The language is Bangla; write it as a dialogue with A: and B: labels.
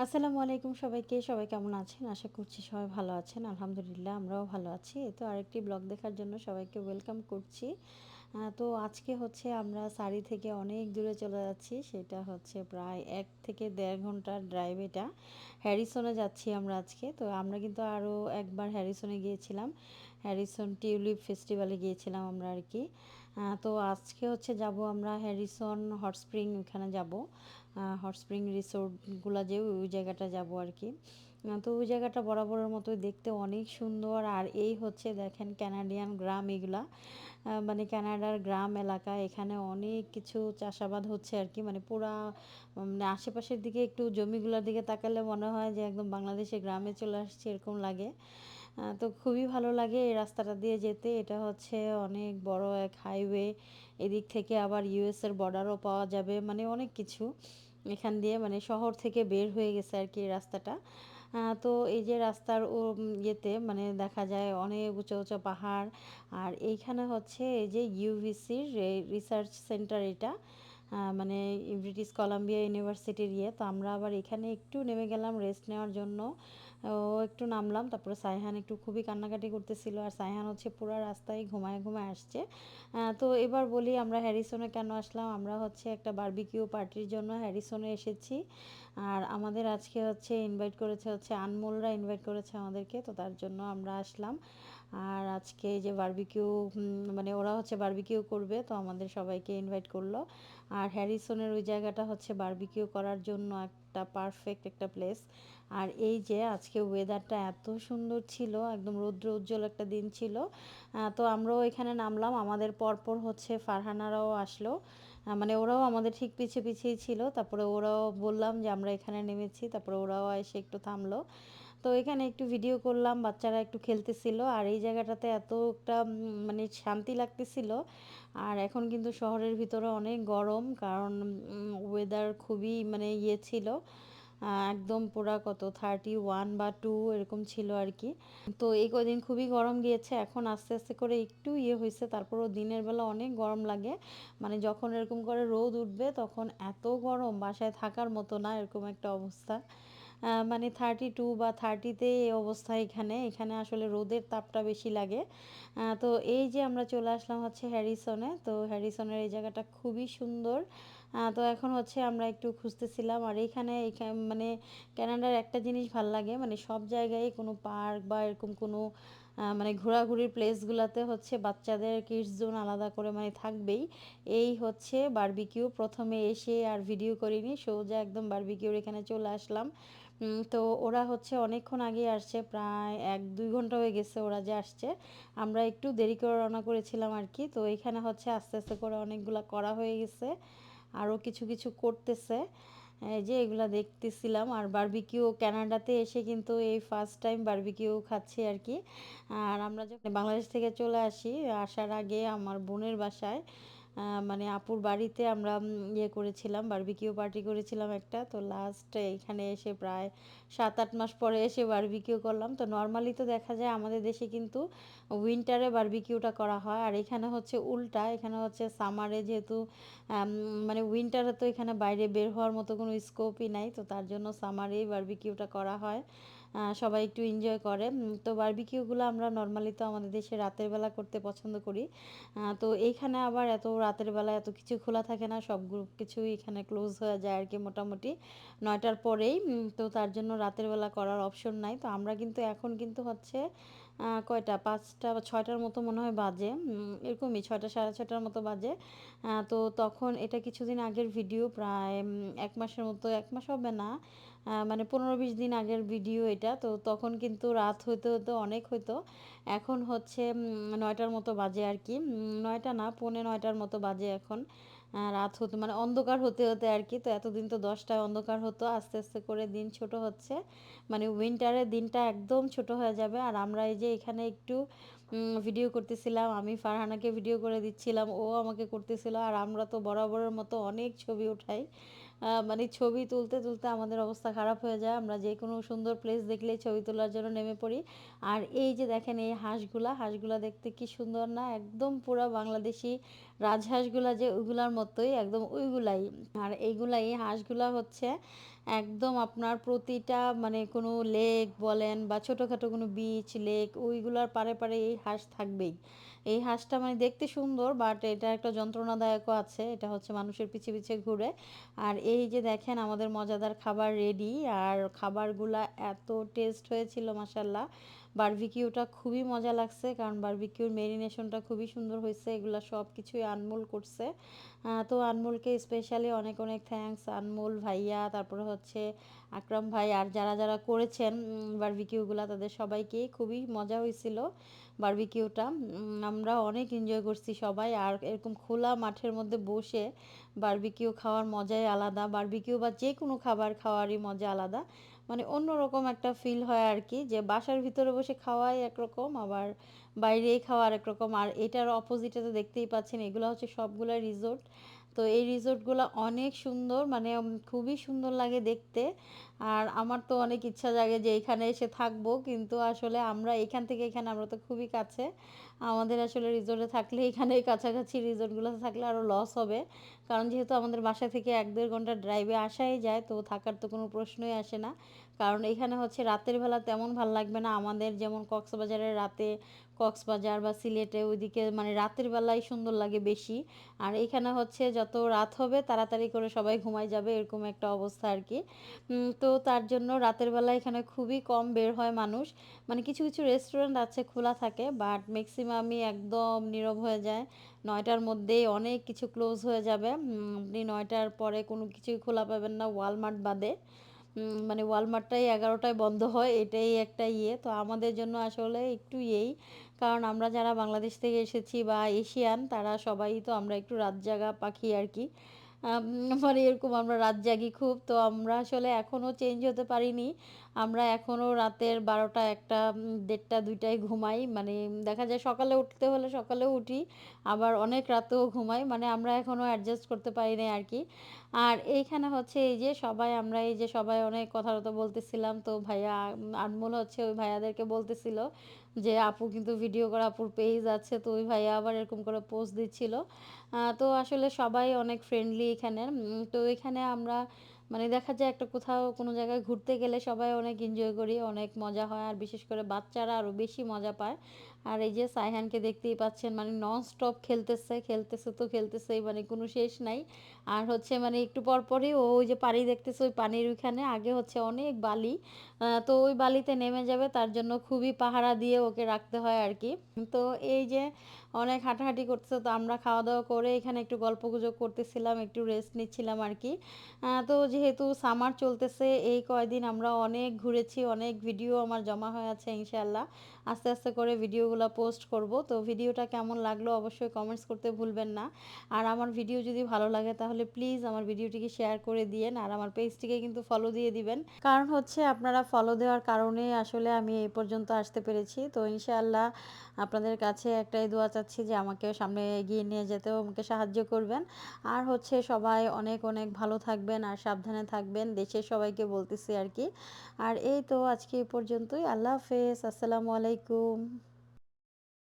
A: আসসালামু আলাইকুম সবাইকে। সবাই কেমন আছেন? আশা করছি সবাই ভালো আছেন। আলহামদুলিল্লাহ আমরাও ভালো আছি। এই তো আরেকটি ব্লগ দেখার জন্য সবাইকে ওয়েলকাম করছি। তো আজকে হচ্ছে আমরা সারি থেকে অনেক দূরে চলে যাচ্ছি। সেটা হচ্ছে প্রায় ১ থেকে ১.৫ ঘন্টার ড্রাইভ এটা। হ্যারিসনে যাচ্ছি আমরা আজকে। তো আমরা কিন্তু আরও একবার হ্যারিসনে গিয়েছিলাম। হ্যারিসন টিউলিপ ফেস্টিভ্যালে গিয়েছিলাম আমরা আরকি। তো আজকে হচ্ছে যাব আমরা হ্যারিসন হট স্প্রিং ওখানে যাব। হট স্প্রিং রিসোর্টগুলা যে ওই জায়গাটা যাব আর কি। তো ওই জায়গাটা বরাবরের মতোই দেখতে অনেক সুন্দর। আর এই হচ্ছে দেখেন কানাডিয়ান গ্রাম এগুলা। মানে কানাডার গ্রাম এলাকা, এখানে অনেক কিছু চাষাবাদ হচ্ছে আর কি। মানে পুরা মানে আশেপাশের দিকে একটু জমিগুলোর দিকে তাকালে মনে হয় যে একদম বাংলাদেশের গ্রামে চলে আসছে এরকম লাগে। তো খুবই ভালো লাগে এই রাস্তাটা দিয়ে যেতে। এটা হচ্ছে অনেক বড় এক হাইওয়ে। এদিক থেকে আবার ইউএসের বর্ডারও পাওয়া যাবে, মানে অনেক কিছু এখান দিয়ে, মানে শহর থেকে বের হয়ে গেছে আর কি এই রাস্তাটা। তো এই যে রাস্তার ইয়েতে মানে দেখা যায় অনেক উঁচু উঁচু পাহাড়। আর এইখানে হচ্ছে এই যে ইউভিসির রিসার্চ সেন্টার এটা, মানে ব্রিটিশ কলাম্বিয়া ইউনিভার্সিটির ইয়ে। তো আমরা আবার এখানে একটু নেমে গেলাম রেস্ট নেওয়ার জন্য। ও একটু নামলাম, তারপরে সাইহান একটু খুবই কান্নাকাটি করতেছিল, আর সাইহান হচ্ছে পুরো রাস্তায় ঘুমায় ঘুমায় আসছে। তো এবার বলি আমরা হ্যারিসনে কেন আসলাম। আমরা হচ্ছে একটা বারবিকিউ পার্টির জন্য হ্যারিসনে এসেছি। আর আমাদের আজকে হচ্ছে ইনভাইট করেছে হচ্ছে আনমোলরা ইনভাইট করেছে আমাদেরকে, তো তার জন্য আমরা আসলাম। আর আজকে এই যে বারবিকিউ, মানে ওরা হচ্ছে বারবিকিউ করবে, তো আমাদের সবাইকে ইনভাইট করলো। আর হ্যারিসনের ওই জায়গাটা হচ্ছে বারবিকিউ করার জন্য একটা পারফেক্ট একটা প্লেস। আর এই যে আজকে ওয়েদারটা এত সুন্দর ছিল, একদম রৌদ্র উজ্জ্বল একটা দিন ছিল। তো আমরাও এখানে নামলাম, আমাদের পরপর হচ্ছে ফারহানারাও আসলো। মানে ওরাও আমাদের ঠিক পিছে পিছেই ছিল। তারপরে ওরাও বললাম যে আমরা এখানে নেমেছি, তারপরে ওরাও এসে একটু থামলো। তো এখানে একটু ভিডিও করলাম, বাচ্চারা একটু খেলতেছিল। আর এই জায়গাটাতে এত একটা মানে শান্তি লাগতেছিল। আর এখন কিন্তু শহরের ভিতরে অনেক গরম, কারণ ওয়েদার খুবই মানে ইয়ে ছিল। একদম পুরা কত 31 বা 2 এরকম ছিল আর কি। তো এই কদিন খুবই গরম গিয়েছে, এখন আস্তে আস্তে করে একটু ইয়ে হয়েছে, তারপরও দিনের বেলা অনেক গরম লাগে। মানে যখন এরকম করে রোদ উঠবে তখন এত গরম, বাসায় থাকার মতো না এরকম একটা অবস্থা। মানে 32 বা 30-তে এই অবস্থা এখানে। এখানে আসলে রোদের তাপটা বেশি লাগে। তো এই যে আমরা চলে আসলাম হচ্ছে হ্যারিসনে। তো হ্যারিসনের এই জায়গাটা খুবই সুন্দর। তো এখন হচ্ছে আমরা একটু খুঁজতেছিলাম। আর এইখানে মানে কানাডার একটা জিনিস ভাল লাগে, মানে সব জায়গায় কোনো পার্ক বা এরকম কোনো মানে ঘোরাঘুরির প্লেসগুলোতে হচ্ছে বাচ্চাদের কিডস জোন আলাদা করে মানে থাকবেই। এই হচ্ছে বারবিকিউ, প্রথমে এসে আর ভিডিও করিনি, সোজা একদম বারবিকিউর এখানে চলে আসলাম। তো ওরা হচ্ছে অনেকক্ষণ আগে আসছে, প্রায় 1-2 ঘন্টা হয়ে গেছে ওরা যে আসছে। আমরা একটু দেরি করে রওনা করেছিলাম আর কি। তো এখানে হচ্ছে আস্তে আস্তে করে অনেকগুলা করা হয়ে গেছে, আরও কিছু কিছু করতেছে। এই যে এগুলা দেখতেছিলাম। আর বারবিকিউ কানাডাতে এসে কিন্তু এই ফার্স্ট টাইম বারবিকিউ খাচ্ছি আর কি। আর আমরা যখন বাংলাদেশ থেকে চলে আসি, আসার আগে আমার বোনের বাসায় মানে আপুর বাড়িতে আমরা ইয়ে করেছিলাম, বারবিকিউ পার্টি করেছিলাম একটা। তো লাস্ট এখানে এসে প্রায় 7-8 মাস পরে এসে বারবিকিউ করলাম। তো নর্মালি তো দেখা যায় আমাদের দেশে কিন্তু উইন্টারে বারবিকিউটা করা হয়, আর এখানে হচ্ছে উল্টা, এখানে হচ্ছে সামারে যেহেতু মানে উইন্টারে তো এখানে বাইরে বের হওয়ার মতো কোনো স্কোপই নাই, তো তার জন্য সামারেই বারবিকিউটা করা হয়। সবাই একটু এনজয় করে। তো বারবিকিউগুলো আমরা নর্মালি তো আমাদের দেশে রাতের বেলা করতে পছন্দ করি। তো এইখানে আবার এত রাতের বেলা এত কিছু খোলা থাকে না, সব কিছুই এখানে ক্লোজ হয়ে যায় আর কি মোটামুটি 9টার পরেই। তো তার জন্য রাতের বেলা করার অপশন নাই। তো আমরা কিন্তু এখন কিন্তু হচ্ছে কয়টা 5টা বা 6টার মতো মনে হয় বাজে, এরকমই 6টা 6:30টার মতো বাজে। তো তখন এটা কিছুদিন আগের ভিডিও, প্রায় 1 মাসের মতো, 1 মাস হবে না, মানে 15-20 দিন আগের ভিডিও এটা। তো তখন কিন্তু রাত হইতে হতে অনেক হইতো। এখন হচ্ছে 9টার মতো বাজে আর কি। 9টা না, 9:45টার মতো বাজে এখন। রাত হতে মানে অন্ধকার হতে হতে আর কি। তো এতদিন তো 10টায় অন্ধকার হতো, আস্তে আস্তে করে দিন ছোট হচ্ছে। মানে উইন্টারে দিনটা একদম ছোট হয়ে যাবে। আর আমরা এই যে এখানে একটু ভিডিও করতেছিলাম, আমি ফারহানাকে ভিডিও করে দিচ্ছিলাম, ও আমাকে করতেছিল। আর আমরা তো বরাবরের মতো অনেক ছবি উঠাই। মানে ছবি তুলতে তুলতে আমাদের অবস্থা খারাপ হয়ে যায়। আমরা যে কোনো সুন্দর প্লেস দেখলেই ছবি তোলার জন্য নেমে পড়ি। আর এই যে দেখেন এই হাঁসগুলা দেখতে কি সুন্দর না? একদম পুরা বাংলাদেশি রাজহাঁসগুলা যে ওইগুলার মতোই একদম ওইগুলাই। আর এই হাঁসগুলা হচ্ছে একদম আপনার প্রতিটা মানে কোনো লেক বলেন বা ছোটোখাটো কোনো বিচ, লেক ওইগুলার পাড়ে, পাড়ে এই হাঁস থাকবেই। এই হাঁসটা মানে দেখতে সুন্দর বাট এটা একটা যন্ত্রণাদায়কও আছে। এটা হচ্ছে মানুষের পিছে, পিছে ঘুরে। আর এই যে দেখেন আমাদের মজাদার খাবার রেডি। আর খাবারগুলা এত টেস্ট হয়েছিল মাশাআল্লাহ। বারবিকিউটা খুবই মজা লাগছে কারণ বারবিকিউর মেরিনেশনটা খুবই সুন্দর হয়েছে। এগুলা সব কিছুই আনমোল করছে। তো আনমোলকে স্পেশালি অনেক অনেক থ্যাঙ্কস। আনমোল ভাইয়া, তারপরে হচ্ছে আকরাম ভাই আর যারা যারা করেছেন বারবিকিউগুলা তাদের সবাইকেই খুবই মজা হয়েছিল বারবিকিউটা। আমরা অনেক এনজয় করছি সবাই। আর এরকম খোলা মাঠের মধ্যে বসে বারবিকিউ খাওয়ার মজাই আলাদা। বারবিকিউ বা যে কোনো খাবার খাওয়ারই মজা আলাদা। মানে অন্যরকম একটা ফিল হয় আর কি, যে বাসার ভিতরে বসে খাওয়াই একরকম আবার বাইরেই খাওয়া আরেক রকম। আর এটার অপোজিটে তো দেখতেই পাচ্ছেন এগুলো হচ্ছে সবগুলা রিসোর্ট। তো এই রিসোর্টগুলো অনেক সুন্দর, মানে খুবই সুন্দর লাগে দেখতে। আর আমার তো অনেক ইচ্ছা জাগে যে এখানে এসে থাকবো, কিন্তু আসলে আমরা এখান থেকে এখানে আমরা তো খুবই কাছে। আমাদের আসলে রিসোর্টে থাকলে এখানে কাছাকাছি রিসোর্টগুলোতে থাকলে আরও লস হবে। কারণ যেহেতু আমাদের বাসা থেকে ১-১.৫ ঘন্টা ড্রাইভে আসাই যায়, তো থাকার তো কোনো প্রশ্নই আসে না। কারণ এখানে হচ্ছে রাতের বেলা তেমন ভাল লাগবে না আমাদের, যেমন কক্সবাজারের রাতে, কক্সবাজার বা সিলেটে ওইদিকে মানে রাতের বেলায় সুন্দর লাগে বেশি। আর এখানে হচ্ছে যত রাত হবে তাড়াতাড়ি করে সবাই ঘুমায় যাবে এরকম একটা অবস্থা আর কি। তো তার জন্য রাতের বেলা এখানে খুবই কম বের হয় মানুষ। মানে কিছু কিছু রেস্টুরেন্ট আছে খোলা থাকে বাট ম্যাক্সিমামই একদম নীরব হয়ে যায়। ৯টার মধ্যেই অনেক কিছু ক্লোজ হয়ে যাবে। আপনি ৯টার পরে কোনো কিছুই খোলা পাবেন না ওয়ালমার্ট বাদে। মানে ওয়ালমার্টটাই ১১টায় বন্ধ হয়, এটাই একটা ইয়ে। তো আমাদের জন্য আসলে একটু ইয়েই, কারণ আমরা যারা বাংলাদেশ থেকে এসেছি বা এশিয়ান তারা সবাই তো আমরা একটু রাত জাগা পাখি আর কি। মানে এরকম আমরা রাত জাগি খুব। তো আমরা আসলে এখনও চেঞ্জ হতে পারিনি। আমরা এখনও রাতের ১২টা, ১টা, ১:৩০, ২টায় ঘুমাই। মানে দেখা যায় সকালে উঠতে হলে সকালেও উঠি, আবার অনেক রাতেও ঘুমাই। মানে আমরা এখনও অ্যাডজাস্ট করতে পারি নাই আর কি। আর এইখানে হচ্ছে এই যে সবাই আমরা এই যে সবাই অনেক কথা-টথা বলতেছিলাম। তো ভাইয়া আনমোল হচ্ছে ওই ভাইয়াদেরকে বলতেছিল যে আপু কিন্তু ভিডিও করা, আপুর পেজ আছে। তো ওই ভাইয়া আবার এরকম করে পোস্ট দিচ্ছিল। তো আসলে সবাই অনেক ফ্রেন্ডলি এখানের। তো এখানে আমরা মানে দেখা যায় একটা কোথাও কোনো জায়গায় ঘুরতে গেলে সবাই অনেক এনজয় করি, অনেক মজা হয়। আর বিশেষ করে বাচ্চারা আরও বেশি মজা পায়। আর এই যে সাইহানকে দেখতেই পাচ্ছেন মানে ননস্টপ খেলতেছে, খেলতেছে তো খেলতেছেই, মানে কোনো শেষ নাই। আর হচ্ছে মানে একটু পর পরই ও ওই যে পানি দেখতেছে, ওই পানির ওইখানে আগে হচ্ছে অনেক বালি। তো ওই বালিতে নেমে যাবে, তার জন্য খুবই পাহারা দিয়ে ওকে রাখতে হয় আর কি। তো এই যে অনেক হাঁটাহাঁটি করতেছে, তো আমরা খাওয়া-দাওয়া করে এখানে একটু গল্পগুজব করতেছিলাম, একটু রেস্ট নিচ্ছিলাম আর কি। তো যেহেতু সামার চলতেছে এই কয়দিন আমরা অনেক ঘুরেছি, অনেক ভিডিও আমার জমা হয়ে আছে ইনশাআল্লাহ। আস্তে, আস্তে করে ভিডিওগুলা পোস্ট করব। তো ভিডিওটা কেমন লাগলো অবশ্যই কমেন্টস করতে ভুলবেন না। আর আমার ভিডিও যদি ভালো লাগে তাহলে প্লিজ আমার ভিডিওটিকে শেয়ার করে দিয়েন। আর আমার পেজটিকে কিন্তু ফলো দিয়ে দিবেন। কারণ হচ্ছে আপনারা ফলো দেওয়ার কারণে আসলে আমি এই পর্যন্ত আসতে পেরেছি। তো ইনশাআল্লাহ আপনাদের কাছে একটাই দোয়া চাচ্ছি যে আমাকে সামনে এগিয়ে নিয়ে যেতেও আমাকে সাহায্য করবেন। আর হচ্ছে সবাই অনেক অনেক ভালো থাকবেন আর সাবধানে থাকবেন। দেশের সবাইকে বলতেছি আর কি। আর এই তো আজকে এই পর্যন্তই। আল্লাহ হাফেজ। আসসালামু আলাইকুম।